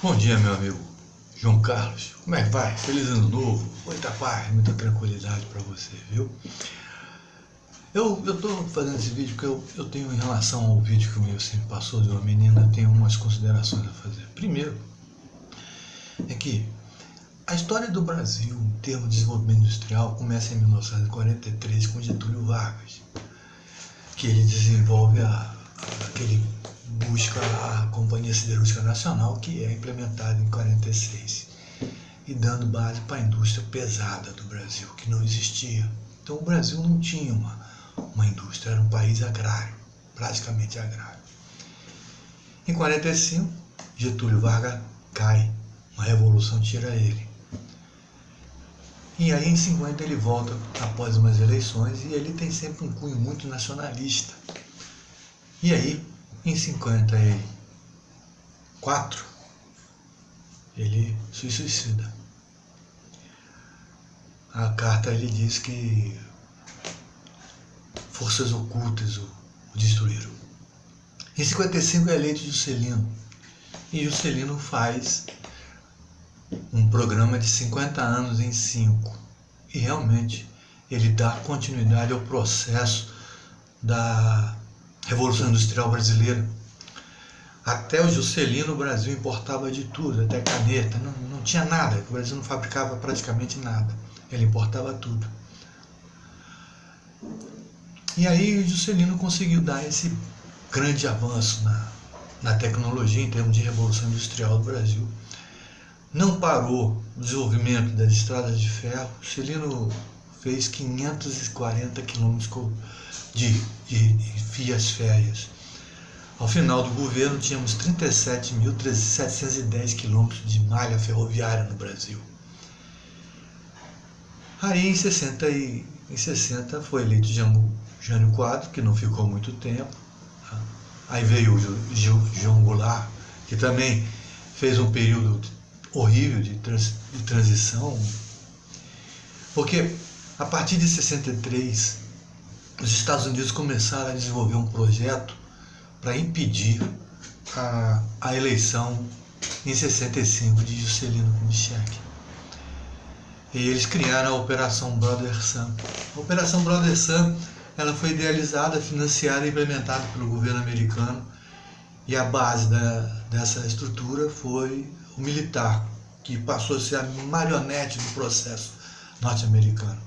Bom dia, meu amigo João Carlos. Como é que vai? Feliz ano novo, muita paz, muita tranquilidade para você, viu? Eu tô fazendo esse vídeo porque eu tenho, em relação ao vídeo que o meu sempre passou de uma menina, tenho umas considerações a fazer. Primeiro, é que a história do Brasil, em termos de desenvolvimento industrial, começa em 1943 com Getúlio Vargas, que ele desenvolve aquele busca a Companhia Siderúrgica Nacional, que é implementada em 46, e dando base para a indústria pesada do Brasil, que não existia. Então o Brasil não tinha uma indústria, era um país agrário, praticamente agrário. Em 45, Getúlio Vargas cai, uma revolução tira ele. E aí em 50 ele volta após umas eleições e ele tem sempre um cunho muito nacionalista. E aí, em 54, ele se suicida. A carta ele diz que forças ocultas o destruíram. Em 55 é eleito Juscelino. E Juscelino faz um programa de 50 anos em 5. E realmente ele dá continuidade ao processo da Revolução Industrial Brasileira. Até o Juscelino, o Brasil importava de tudo, até caneta, não tinha nada, o Brasil não fabricava praticamente nada, ele importava tudo. E aí o Juscelino conseguiu dar esse grande avanço na tecnologia em termos de Revolução Industrial do Brasil. Não parou o desenvolvimento das estradas de ferro. Juscelino fez 540 quilômetros de vias férreas. Ao final do governo, tínhamos 37.710 quilômetros de malha ferroviária no Brasil. Aí, em 60 foi eleito Jânio Quadros, que não ficou muito tempo. Aí veio o João Goulart, que também fez um período horrível de transição, porque a partir de 63, os Estados Unidos começaram a desenvolver um projeto para impedir a eleição em 65 de Juscelino Kubitschek. E eles criaram a Operação Brother Sun. A Operação Brother Sun ela foi idealizada, financiada e implementada pelo governo americano, e a base dessa estrutura foi o militar, que passou a ser a marionete do processo norte-americano.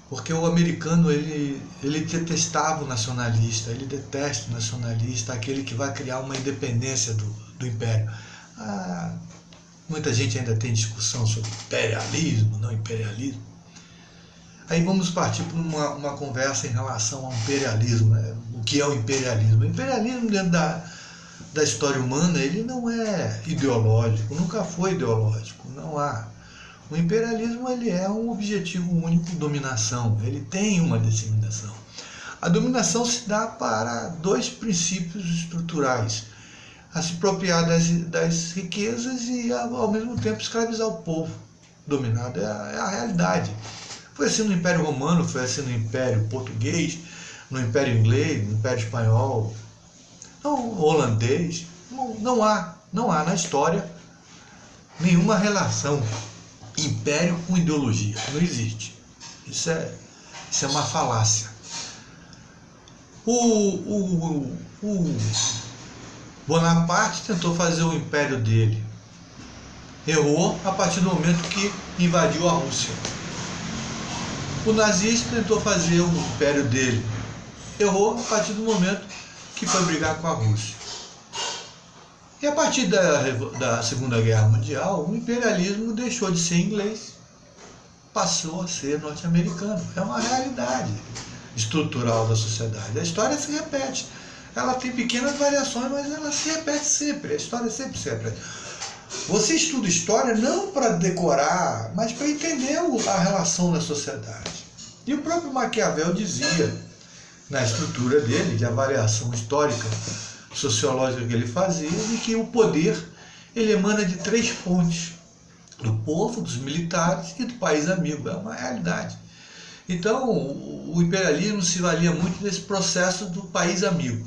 Porque o americano, ele detestava o nacionalista, ele detesta o nacionalista, aquele que vai criar uma independência do império. Muita gente ainda tem discussão sobre imperialismo, não imperialismo. Aí vamos partir para uma conversa em relação ao imperialismo, né? O que é o imperialismo? O imperialismo dentro da história humana, ele não é ideológico, nunca foi ideológico, não há. O imperialismo ele é um objetivo único, dominação, ele tem uma disseminação. A dominação se dá para dois princípios estruturais: a se apropriar das riquezas e ao mesmo tempo escravizar o povo dominado. É a realidade. Foi assim no Império Romano, foi assim no Império Português, no Império Inglês, no Império Espanhol, no holandês. Não há na história nenhuma relação império com ideologia. Não existe. Isso é uma falácia. O Bonaparte tentou fazer o império dele. Errou a partir do momento que invadiu a Rússia. O nazista tentou fazer o império dele. Errou a partir do momento que foi brigar com a Rússia. E a partir da Segunda Guerra Mundial, o imperialismo deixou de ser inglês, passou a ser norte-americano. É uma realidade estrutural da sociedade. A história se repete. Ela tem pequenas variações, mas ela se repete sempre. A história sempre se repete. Você estuda história não para decorar, mas para entender a relação da sociedade. E o próprio Maquiavel dizia, na estrutura dele, de avaliação histórica, sociológica que ele fazia, de que o poder ele emana de 3 fontes: do povo, dos militares e do país amigo. É uma realidade. Então, o imperialismo se valia muito desse processo do país amigo.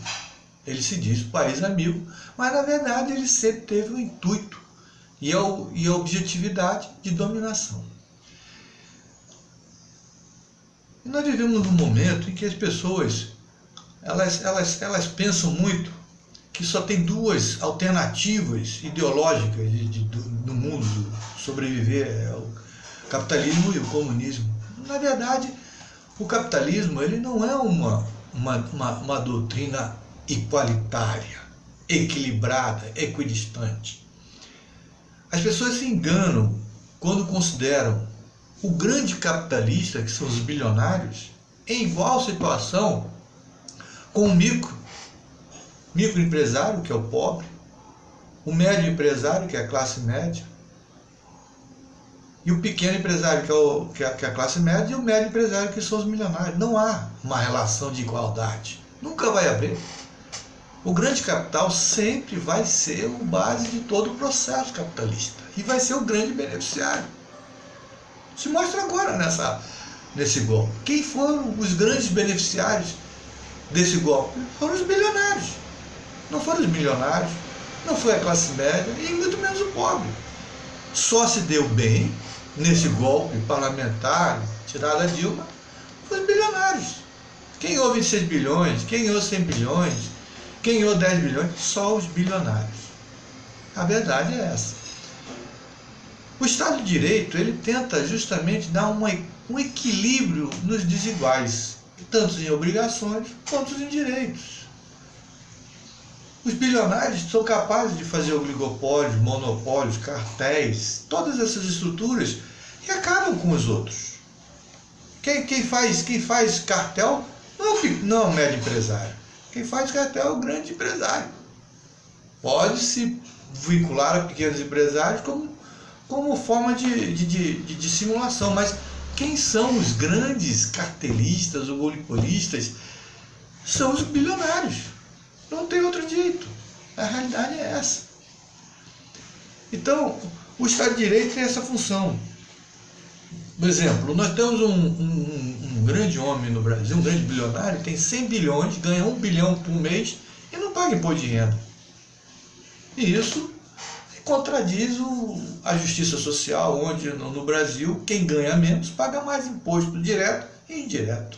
Ele se diz país amigo, mas na verdade ele sempre teve o intuito e a objetividade de dominação. E nós vivemos num momento em que as pessoas elas pensam muito que só tem duas alternativas ideológicas no mundo sobreviver, é o capitalismo e o comunismo. Na verdade, o capitalismo ele não é uma doutrina igualitária, equilibrada, equidistante. As pessoas se enganam quando consideram o grande capitalista, que são os bilionários, em igual situação com o microempresário, que é o pobre, o médio empresário, que é a classe média, e o pequeno empresário, que é a classe média, e o médio empresário, que são os milionários. Não há uma relação de igualdade. Nunca vai haver. O grande capital sempre vai ser o base de todo o processo capitalista e vai ser o grande beneficiário. Se mostra agora nesse golpe. Quem foram os grandes beneficiários desse golpe? Foram os bilionários. Não foram os milionários, não foi a classe média e muito menos o pobre. Só se deu bem nesse golpe parlamentar, tirado a Dilma, foi os bilionários. Quem ganhou 26 bilhões, quem ganhou 100 bilhões, quem ganhou 10 bilhões? Só os bilionários. A verdade é essa. O Estado de Direito, ele tenta justamente dar um equilíbrio nos desiguais, tanto em obrigações quanto em direitos. Os bilionários são capazes de fazer oligopólios, monopólios, cartéis, todas essas estruturas e acabam com os outros. Quem faz cartel não é o médio empresário. Quem faz cartel é o grande empresário. Pode se vincular a pequenos empresários como forma de simulação, mas quem são os grandes cartelistas ou oligopolistas? São os bilionários. Não tem outro jeito. A realidade é essa. Então, o Estado de Direito tem essa função. Por exemplo, nós temos um grande homem no Brasil, um grande bilionário, tem 100 bilhões, ganha 1 bilhão por mês e não paga imposto de renda. E isso contradiz a justiça social, onde no Brasil quem ganha menos paga mais imposto direto e indireto.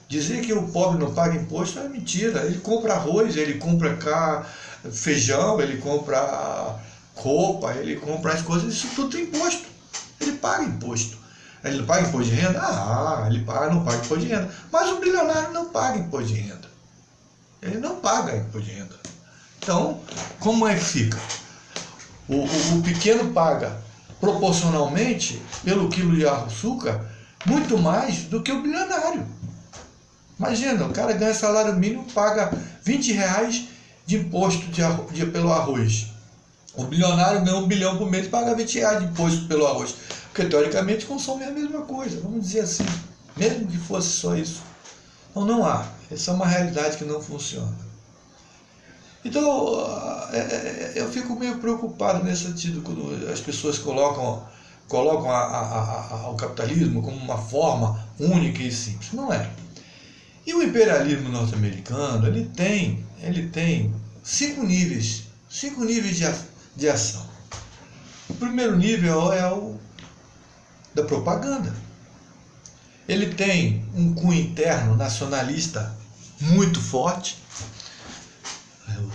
Dizer que o pobre não paga imposto é mentira. Ele compra arroz, ele compra feijão, ele compra roupa, ele compra as coisas, isso tudo tem imposto. Ele paga imposto. Ele não paga imposto de renda? Ele não paga imposto de renda. Mas o bilionário não paga imposto de renda. Ele não paga imposto de renda. Então, como é que fica? O pequeno paga proporcionalmente, pelo quilo de açúcar, muito mais do que o bilionário. Imagina, o cara ganha salário mínimo, paga 20 reais de imposto pelo arroz. O bilionário ganha 1 bilhão por mês e paga 20 reais de imposto pelo arroz. Porque, teoricamente, consome a mesma coisa, vamos dizer assim. Mesmo que fosse só isso. Então, não há. Essa é uma realidade que não funciona. Então, eu fico meio preocupado nesse sentido, quando as pessoas colocam o capitalismo como uma forma única e simples. Não é. E o imperialismo norte-americano, ele tem 5 níveis de ação. O primeiro nível é o da propaganda. Ele tem um cunho interno nacionalista muito forte.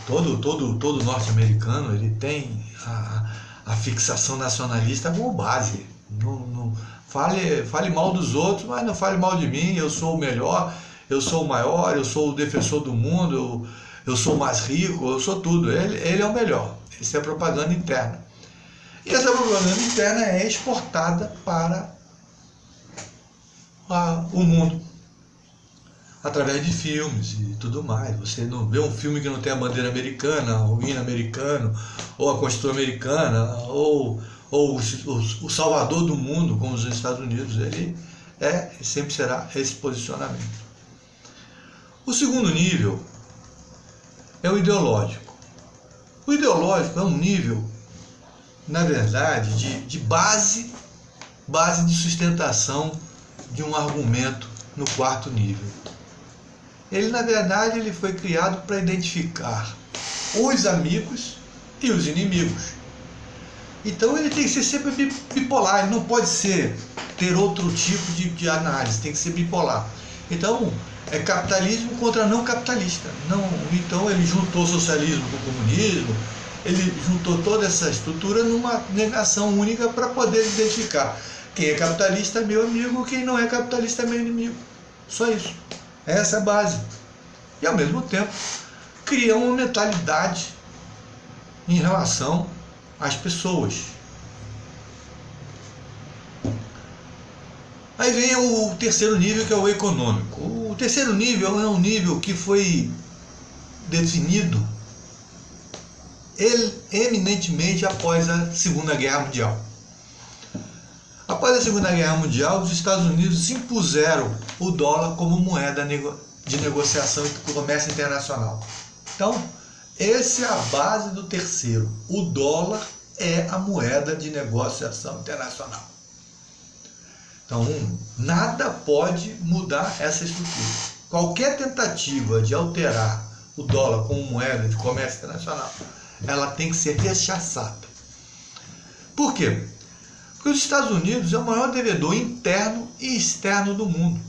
Todo norte-americano, ele tem a fixação nacionalista como base. Não fale mal dos outros, mas não fale mal de mim. Eu sou o melhor, eu sou o maior, eu sou o defensor do mundo, eu sou o mais rico, eu sou tudo. Ele é o melhor. Isso é propaganda interna. E essa propaganda interna é exportada para o mundo, através de filmes e tudo mais. Você não vê um filme que não tem a bandeira americana, o hino americano, ou a Constituição americana, ou o salvador do mundo, como os Estados Unidos. Ele sempre será esse posicionamento. O segundo nível é o ideológico. O ideológico é um nível, na verdade, de base de sustentação de um argumento no quarto nível. Ele, na verdade, ele foi criado para identificar os amigos e os inimigos. Então ele tem que ser sempre bipolar, ele não pode ter outro tipo de análise, tem que ser bipolar. Então, é capitalismo contra não capitalista. Então ele juntou socialismo com comunismo, ele juntou toda essa estrutura numa negação única para poder identificar quem é capitalista é meu amigo, quem não é capitalista é meu inimigo. Só isso. Essa é a base. E ao mesmo tempo, cria uma mentalidade em relação às pessoas. Aí vem o terceiro nível, que é o econômico. O terceiro nível é um nível que foi definido eminentemente após a Segunda Guerra Mundial. Após a Segunda Guerra Mundial, os Estados Unidos impuseram o dólar como moeda de negociação e comércio internacional. Então, essa é a base do terceiro. O dólar é a moeda de negociação internacional. Então, nada pode mudar essa estrutura. Qualquer tentativa de alterar o dólar como moeda de comércio internacional, ela tem que ser rechaçada. Por quê? Porque os Estados Unidos é o maior devedor interno e externo do mundo.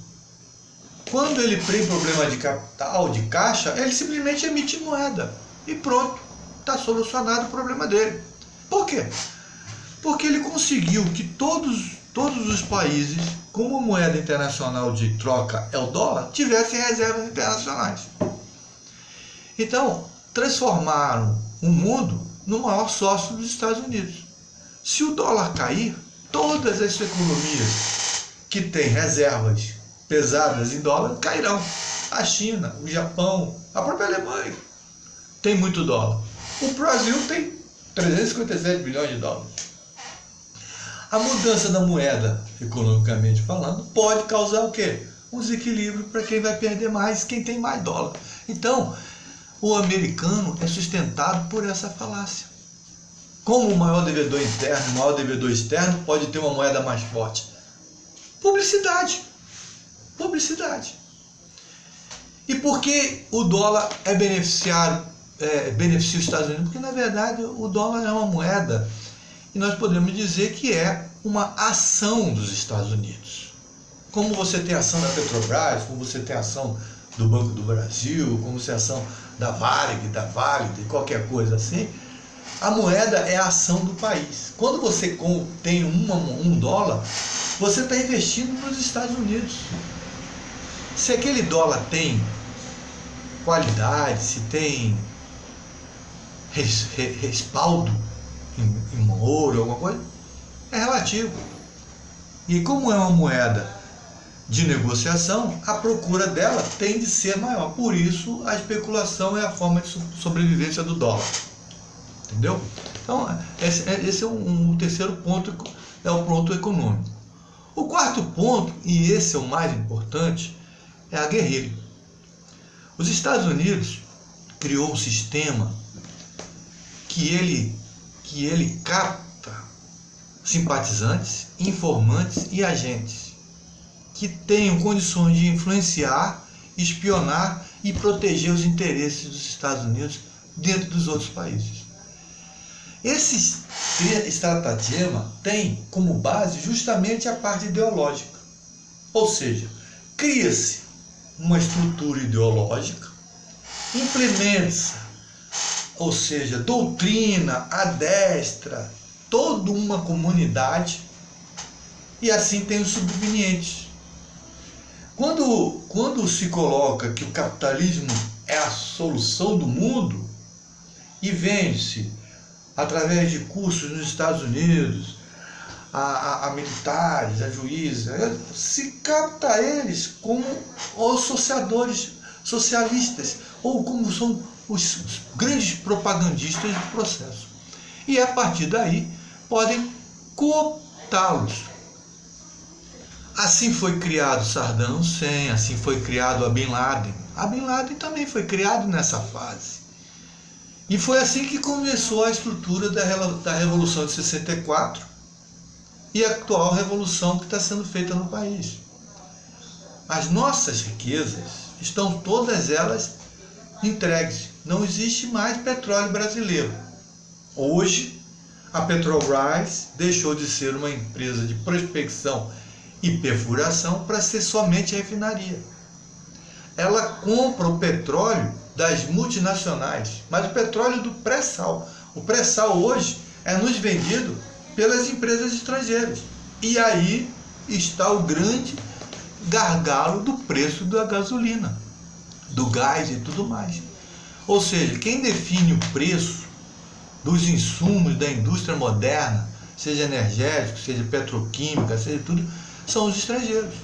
Quando ele tem problema de capital, de caixa, ele simplesmente emite moeda. E pronto, está solucionado o problema dele. Por quê? Porque ele conseguiu que todos os países, como moeda internacional de troca é o dólar, tivessem reservas internacionais. Então, transformaram o mundo no maior sócio dos Estados Unidos. Se o dólar cair, todas as economias que têm reservas pesadas em dólar cairão. A China, o Japão, a própria Alemanha tem muito dólar. O Brasil tem 357 bilhões de dólares. A mudança da moeda, economicamente falando, pode causar o quê? Um desequilíbrio para quem vai perder mais, quem tem mais dólar. Então, o americano é sustentado por essa falácia. Como o maior devedor interno, o maior devedor externo pode ter uma moeda mais forte? Publicidade. Publicidade. E por que o dólar beneficia os Estados Unidos? Porque, na verdade, o dólar é uma moeda e nós podemos dizer que é uma ação dos Estados Unidos. Como você tem ação da Petrobras, como você tem ação do Banco do Brasil, como você tem ação da Varig, de qualquer coisa assim, a moeda é a ação do país. Quando você tem um dólar, você está investindo nos Estados Unidos. Se aquele dólar tem qualidade, se tem respaldo em ouro, alguma coisa, é relativo. E como é uma moeda de negociação, a procura dela tem de ser maior. Por isso, a especulação é a forma de sobrevivência do dólar. Entendeu? Então, esse é um terceiro ponto, é o ponto econômico. O quarto ponto, e esse é o mais importante, é a guerrilha. Os Estados Unidos criou um sistema que ele capta simpatizantes, informantes e agentes que tenham condições de influenciar, espionar e proteger os interesses dos Estados Unidos dentro dos outros países. Esse estratagema tem como base justamente a parte ideológica. Ou seja, cria-se uma estrutura ideológica, implementa-se, ou seja, doutrina, adestra, toda uma comunidade, e assim tem os subvenientes. Quando se coloca que o capitalismo é a solução do mundo, e vende-se através de cursos nos Estados Unidos, a militares, a juízes, se capta eles como os socialistas, ou como são os grandes propagandistas do processo. E a partir daí podem cooptá-los. Assim foi criado Saddam Hussein, assim foi criado a Bin Laden. A Bin Laden também foi criado nessa fase. E foi assim que começou a estrutura da Revolução de 64 e a atual revolução que está sendo feita no país. As nossas riquezas, estão todas elas entregues. Não existe mais petróleo brasileiro. Hoje, a Petrobras deixou de ser uma empresa de prospecção e perfuração para ser somente refinaria. Ela compra o petróleo das multinacionais, mas o petróleo do pré-sal. O pré-sal hoje é nos vendido pelas empresas estrangeiras. E aí está o grande gargalo do preço da gasolina, do gás e tudo mais. Ou seja, quem define o preço dos insumos da indústria moderna, seja energético, seja petroquímica, seja tudo, são os estrangeiros.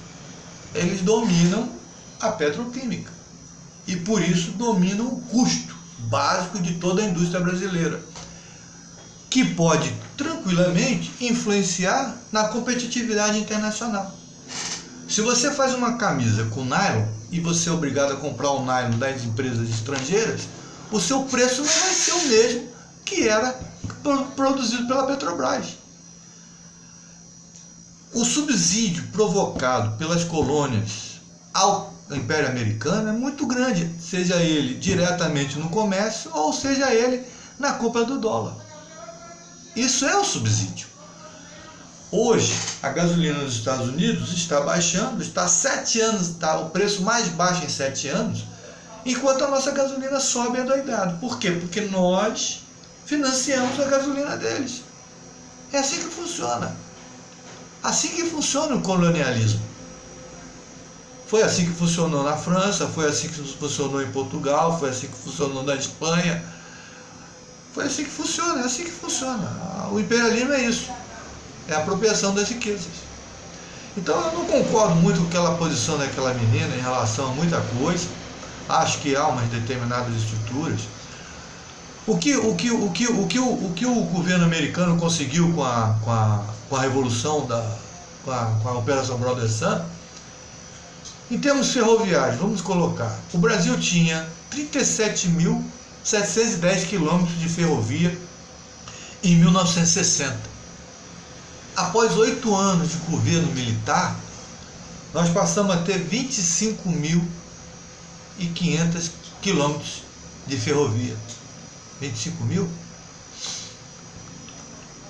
Eles dominam a petroquímica e por isso dominam o custo básico de toda a indústria brasileira, que pode tranquilamente influenciar na competitividade internacional. Se você faz uma camisa com nylon e você é obrigado a comprar o nylon das empresas estrangeiras, o seu preço não vai ser o mesmo que era produzido pela Petrobras. O subsídio provocado pelas colônias ao Império Americano é muito grande, seja ele diretamente no comércio ou seja ele na compra do dólar. Isso é o subsídio. Hoje, a gasolina nos Estados Unidos está baixando, está há 7 anos, está o preço mais baixo em 7 anos, enquanto a nossa gasolina sobe adoidado. Por quê? Porque nós financiamos a gasolina deles. É assim que funciona. Assim que funciona o colonialismo. Foi assim que funcionou na França, foi assim que funcionou em Portugal, foi assim que funcionou na Espanha. Foi assim que funciona, é assim que funciona. O imperialismo é isso. É a apropriação das riquezas. Então eu não concordo muito com aquela posição daquela menina em relação a muita coisa. Acho que há umas determinadas estruturas. O que o governo americano conseguiu com a revolução, com a Operação Brother Sun, em termos ferroviários, vamos colocar, o Brasil tinha 37.710 quilômetros de ferrovia em 1960. Após 8 anos de governo militar, nós passamos a ter 25.500 quilômetros de ferrovia. 25 mil?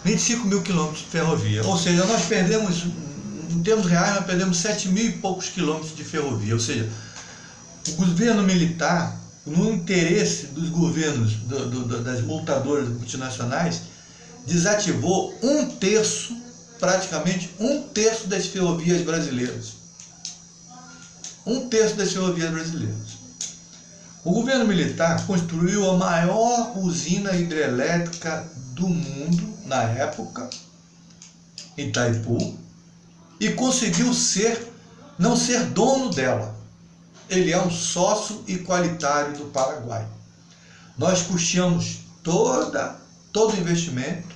25 mil quilômetros de ferrovia. Ou seja, nós perdemos, em termos reais, nós perdemos 7 mil e poucos quilômetros de ferrovia. Ou seja, o governo militar, no interesse dos governos das multadoras multinacionais, desativou praticamente um terço das ferrovias brasileiras. Um terço das ferrovias brasileiras. O governo militar construiu a maior usina hidrelétrica do mundo na época, em Itaipu, e conseguiu não ser dono dela. Ele é um sócio igualitário do Paraguai. Nós custeamos todo o investimento,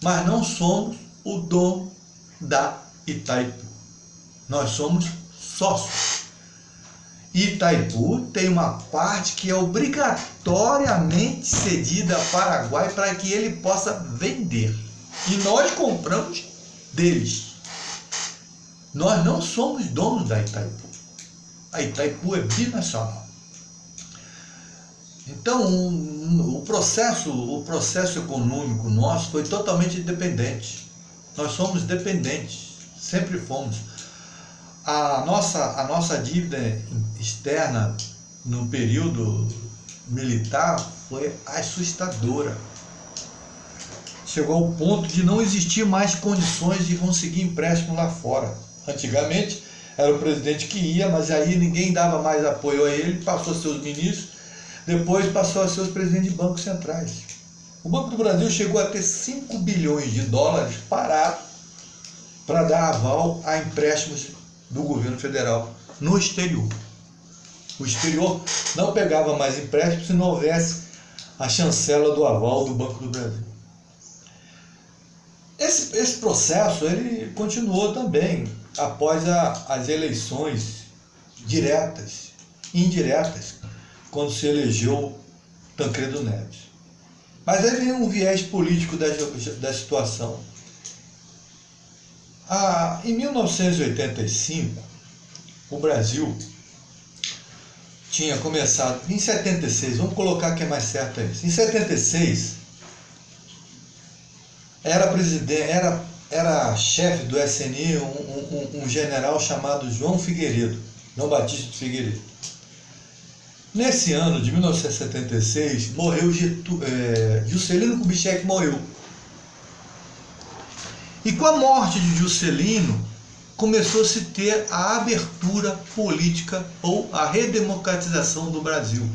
mas não somos o dono da Itaipu. Nós somos sócios. Itaipu tem uma parte que é obrigatoriamente cedida ao Paraguai para que ele possa vender. E nós compramos deles. Nós não somos donos da Itaipu. A Itaipu é binacional. Então, o processo econômico nosso foi totalmente dependente. Nós somos dependentes, sempre fomos. A nossa dívida externa no período militar foi assustadora. Chegou ao ponto de não existir mais condições de conseguir empréstimo lá fora. Antigamente era o presidente que ia, mas aí ninguém dava mais apoio a ele, passou a ser os ministros, depois passou a ser os presidentes de bancos centrais. O Banco do Brasil chegou a ter 5 bilhões de dólares parados para dar aval a empréstimos do governo federal no exterior. O exterior não pegava mais empréstimo se não houvesse a chancela do aval do Banco do Brasil. Esse processo ele continuou também após as eleições diretas e indiretas, quando se elegeu Tancredo Neves. Mas aí vem um viés político da situação. Em 1985, o Brasil tinha começado em 76, vamos colocar que é mais certo isso. Em 76, era chefe do SNI um general chamado João Figueiredo, João Batista de Figueiredo. Nesse ano de 1976, morreu Juscelino Kubitschek morreu. E com a morte de Juscelino, começou-se a ter a abertura política ou a redemocratização do Brasil.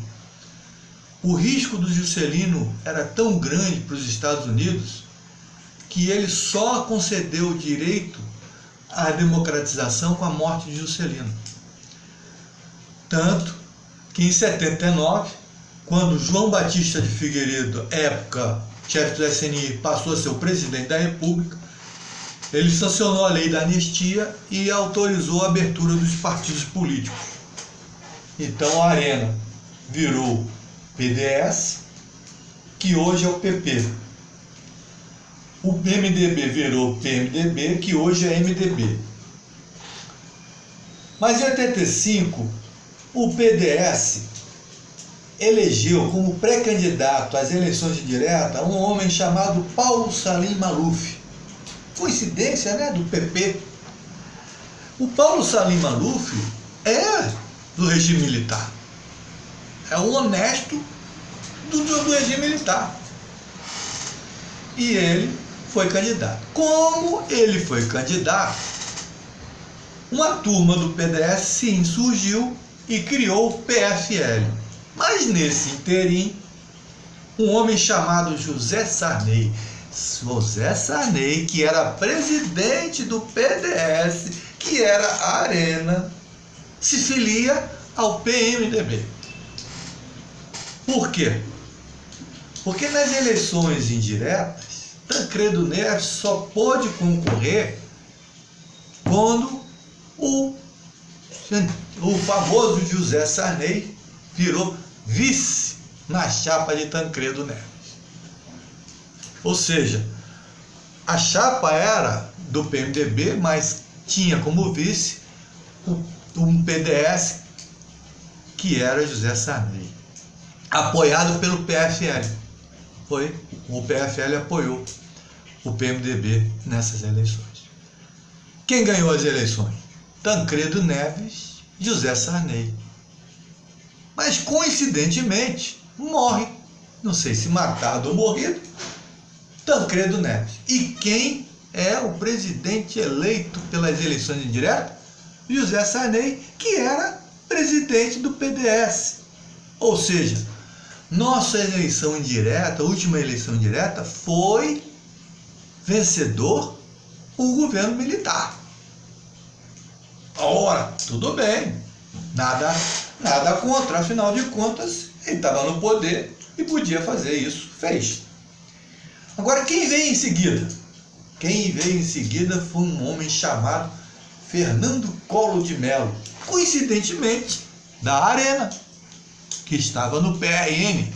O risco do Juscelino era tão grande para os Estados Unidos que ele só concedeu o direito à democratização com a morte de Juscelino. Tanto que em 79, quando João Batista de Figueiredo, época chefe do SNI, passou a ser o presidente da República, ele sancionou a lei da anistia e autorizou a abertura dos partidos políticos. Então a Arena virou PDS, que hoje é o PP. O MDB virou PMDB, que hoje é MDB. Mas em 85, o PDS elegeu como pré-candidato às eleições indireta um homem chamado Paulo Salim Maluf. Coincidência, né? Do PP. O Paulo Salim Maluf é do regime militar. É um honesto do regime militar. E ele foi candidato. Como ele foi candidato, uma turma do PDS se insurgiu e criou o PFL. Mas nesse interim, um homem chamado José Sarney, que era presidente do PDS, que era a Arena, se filia ao PMDB. Por quê? Porque nas eleições indiretas, Tancredo Neves só pôde concorrer quando o famoso José Sarney virou vice na chapa de Tancredo Neves. Ou seja, a chapa era do PMDB, mas tinha como vice um PDS que era José Sarney, apoiado pelo PFL. O PFL apoiou o PMDB nessas eleições. Quem ganhou as eleições? Tancredo Neves, José Sarney. Mas coincidentemente morre, não sei se matado ou morrido, Tancredo Neves. E quem é o presidente eleito pelas eleições indiretas? José Sarney, que era presidente do PDS. Ou seja, nossa eleição indireta, a última eleição indireta, foi vencedor o governo militar. Ora, tudo bem, nada contra, afinal de contas, ele estava no poder e podia fazer isso, fez. Agora, quem veio em seguida? Quem veio em seguida foi um homem chamado Fernando Collor de Mello, coincidentemente, da Arena, que estava no PRN.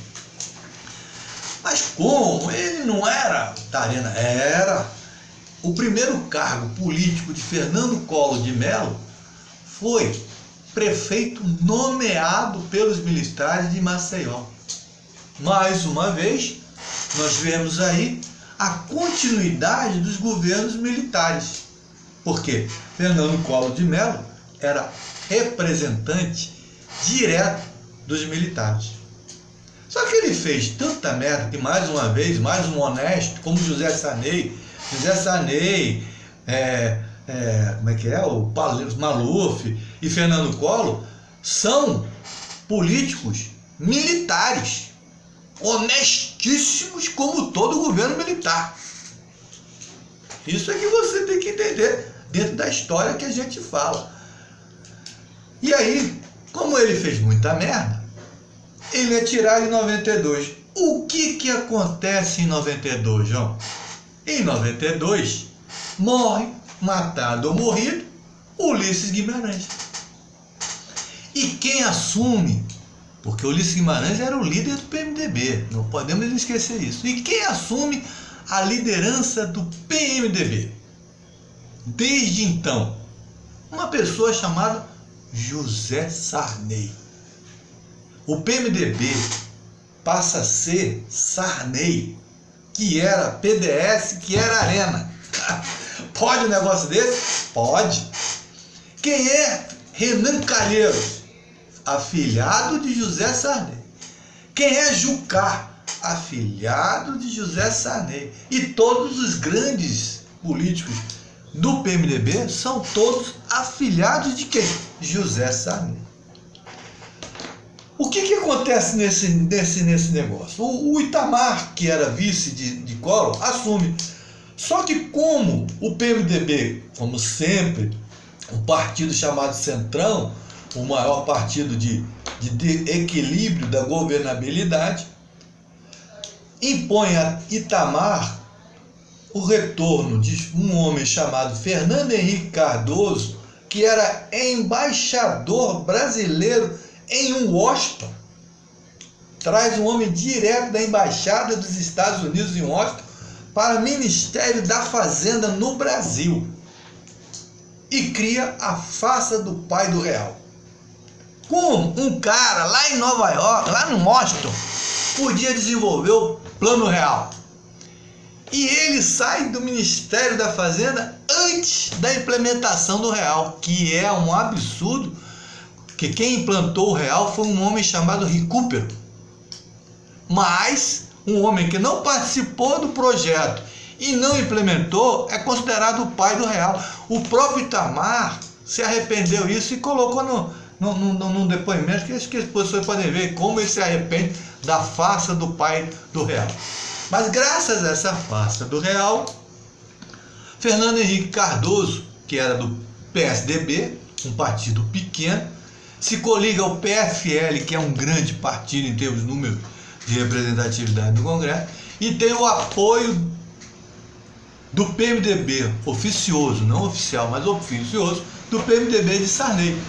Mas como ele não era da Arena, era. O primeiro cargo político de Fernando Collor de Mello foi prefeito nomeado pelos militares de Maceió. Mais uma vez, nós vemos aí a continuidade dos governos militares. Porque Fernando Collor de Mello era representante direto dos militares. Só que ele fez tanta merda que, mais uma vez, mais um honesto, como José Sarney, o Maluf e Fernando Collor, são políticos militares, honestíssimos como todo governo militar. Isso é que você tem que entender dentro da história que a gente fala. E aí, como ele fez muita merda, ele é tirado em 92. O que acontece em 92, João? Em 92, morre, matado ou morrido, Ulisses Guimarães. E quem assume, porque Ulisses Guimarães era o líder do PMDB, não podemos esquecer isso. E quem assume a liderança do PMDB? Desde então, uma pessoa chamada José Sarney. o PMDB passa a ser Sarney, que era PDS, que era Arena. Pode um negócio desse? Pode. Quem é Renan Calheiros? Afilhado de José Sarney. Quem é Jucá? Afilhado de José Sarney. E todos os grandes políticos do PMDB são todos afilhados de quem? José Sarney. O que acontece nesse negócio? O Itamar, que era vice de Collor, assume. Só que como o PMDB, como sempre, um partido chamado Centrão, o maior partido de equilíbrio da governabilidade, impõe a Itamar o retorno de um homem chamado Fernando Henrique Cardoso, que era embaixador brasileiro em Washington. Traz um homem direto da Embaixada dos Estados Unidos em Washington para o Ministério da Fazenda no Brasil e cria a farsa do pai do real. Como um cara lá em Nova York, lá no Washington, podia desenvolver o Plano Real. E ele sai do Ministério da Fazenda antes da implementação do real, que é um absurdo, que quem implantou o real foi um homem chamado Recupero. Mas um homem que não participou do projeto e não implementou é considerado o pai do real. O próprio Itamar se arrependeu disso e colocou num depoimento que as pessoas podem ver como ele se arrepende da farsa do pai do real. Mas graças a essa farsa do real, Fernando Henrique Cardoso, que era do PSDB, um partido pequeno, se coliga ao PFL, que é um grande partido em termos de número de representatividade no Congresso, e tem o apoio do PMDB oficioso, não oficial, mas oficioso, do PMDB de Sarney.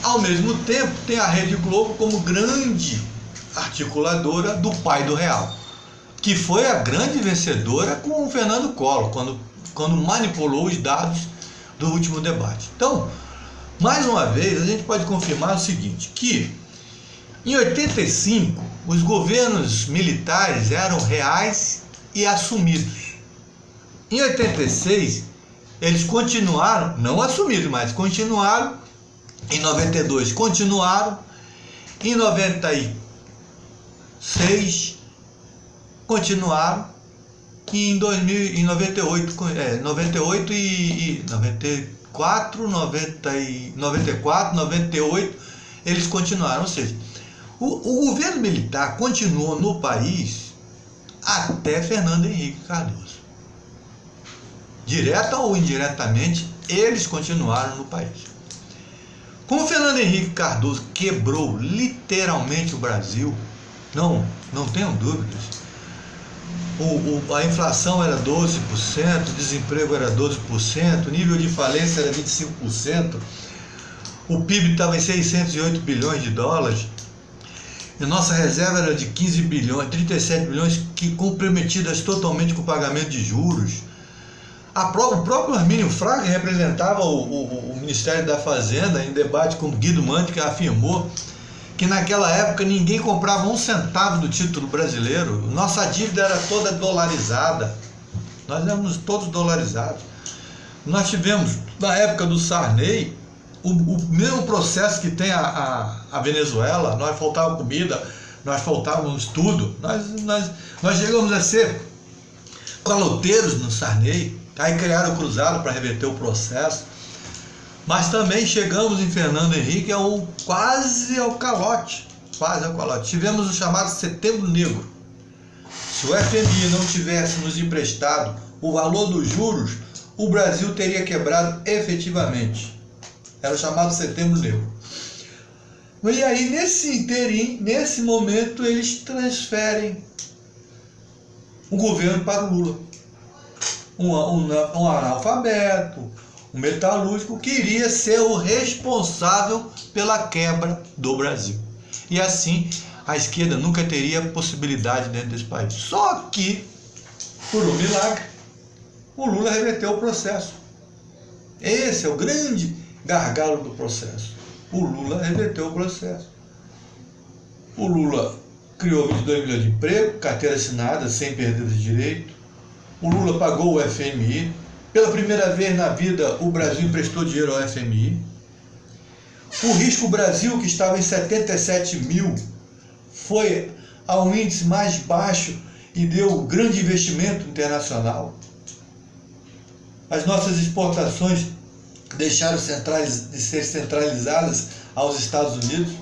Ao mesmo tempo, tem a Rede Globo como grande articuladora do pai do real, que foi a grande vencedora com o Fernando Collor, quando manipulou os dados do último debate. Então, mais uma vez, a gente pode confirmar o seguinte, que em 85, os governos militares eram reais e assumidos. Em 86, eles continuaram, não assumidos, mas continuaram. Em 92, continuaram. Em 96, continuaram. E em 98 e 94, 98, eles continuaram. Ou seja, o governo militar continuou no país até Fernando Henrique Cardoso. Direta ou indiretamente, eles continuaram no país. Como Fernando Henrique Cardoso quebrou literalmente o Brasil, não tenham dúvidas, a inflação era 12%, o desemprego era 12%, o nível de falência era 25%, o PIB estava em 608 bilhões de dólares, e nossa reserva era de 15 bilhões, 37 bilhões, que comprometidas totalmente com o pagamento de juros. O próprio Armínio Fraga, que representava o Ministério da Fazenda, em debate com Guido Mantega, afirmou que naquela época ninguém comprava 1 centavo do título brasileiro. Nossa dívida era toda dolarizada. Nós éramos todos dolarizados. Nós tivemos, na época do Sarney, o mesmo processo que tem a Venezuela. Nós faltava comida, nós faltávamos tudo. Nós chegamos a ser caloteiros no Sarney. Aí criaram o cruzado para reverter o processo. Mas também chegamos em Fernando Henrique quase ao calote. Tivemos o chamado Setembro Negro. Se o FMI não tivesse nos emprestado o valor dos juros, o Brasil teria quebrado efetivamente. Era o chamado Setembro Negro. E aí, nesse momento, eles transferem o governo para o Lula. Um analfabeto, um metalúrgico, que iria ser o responsável pela quebra do Brasil. E assim, a esquerda nunca teria possibilidade dentro desse país. Só que, por um milagre, o Lula reverteu o processo. Esse é o grande gargalo do processo. O Lula reverteu o processo. O Lula criou 22 milhões de emprego, carteira assinada, sem perder de direito. O Lula pagou o FMI. Pela primeira vez na vida, o Brasil emprestou dinheiro ao FMI. O risco Brasil, que estava em 77 mil, foi ao índice mais baixo e deu grande investimento internacional. As nossas exportações deixaram de ser centralizadas aos Estados Unidos.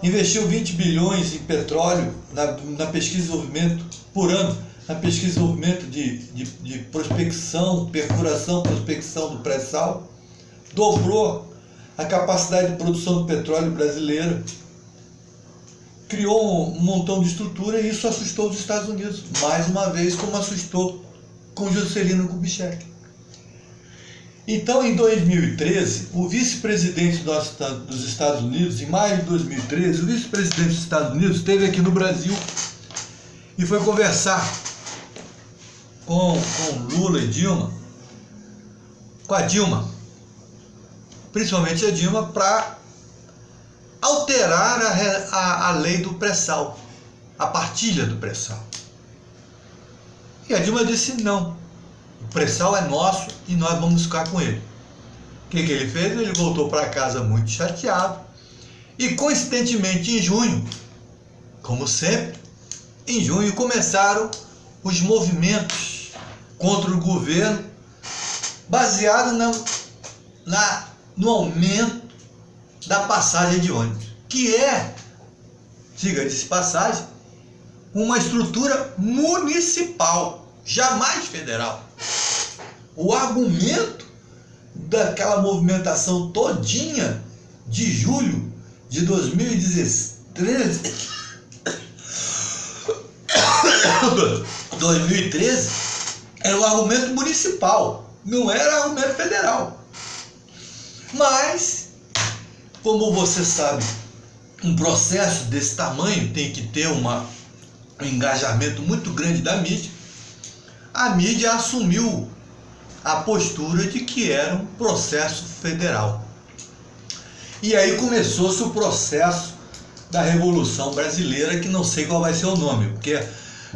Investiu 20 bilhões em petróleo na pesquisa e desenvolvimento por ano, na pesquisa e desenvolvimento de prospecção, perfuração, prospecção do pré-sal. Dobrou a capacidade de produção de petróleo brasileira. Criou um montão de estrutura e isso assustou os Estados Unidos, mais uma vez, como assustou com Juscelino Kubitschek. Então, em 2013, o vice-presidente dos Estados Unidos, em maio de 2013, o vice-presidente dos Estados Unidos esteve aqui no Brasil e foi conversar com Lula e Dilma, com a Dilma, principalmente a Dilma, para alterar a lei do pré-sal, a partilha do pré-sal. E a Dilma disse não, o pré-sal é nosso e nós vamos ficar com ele. O que ele fez? Ele voltou para casa muito chateado e, coincidentemente, em junho, como sempre, em junho começaram os movimentos contra o governo baseado no aumento da passagem de ônibus, que é, diga-se de passagem, uma estrutura municipal, jamais federal. O argumento daquela movimentação todinha de julho de 2013 era um argumento municipal, não era argumento federal. Mas, como você sabe, um processo desse tamanho tem que ter um engajamento muito grande da mídia. A mídia assumiu a postura de que era um processo federal. E aí começou-se o processo da Revolução Brasileira, que não sei qual vai ser o nome, porque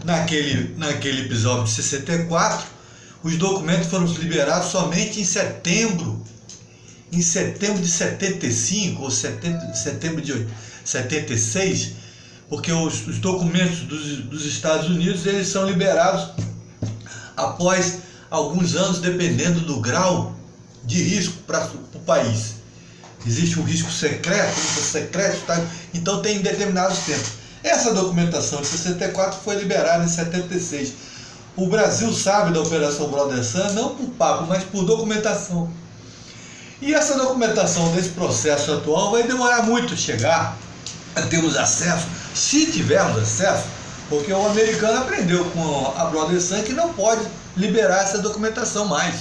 naquele episódio de 64, os documentos foram liberados somente em setembro de 75 ou setembro de 76, porque os documentos dos Estados Unidos eles são liberados após alguns anos, dependendo do grau de risco para o país. Existe um risco secreto, então tem determinados tempos. Essa documentação de 64 foi liberada em 76. O Brasil sabe da Operação Brother Sun, não por papo, mas por documentação. E essa documentação desse processo atual vai demorar muito a chegar, a termos acesso, se tivermos acesso, porque o americano aprendeu com a Brother Sun que não pode liberar essa documentação mais.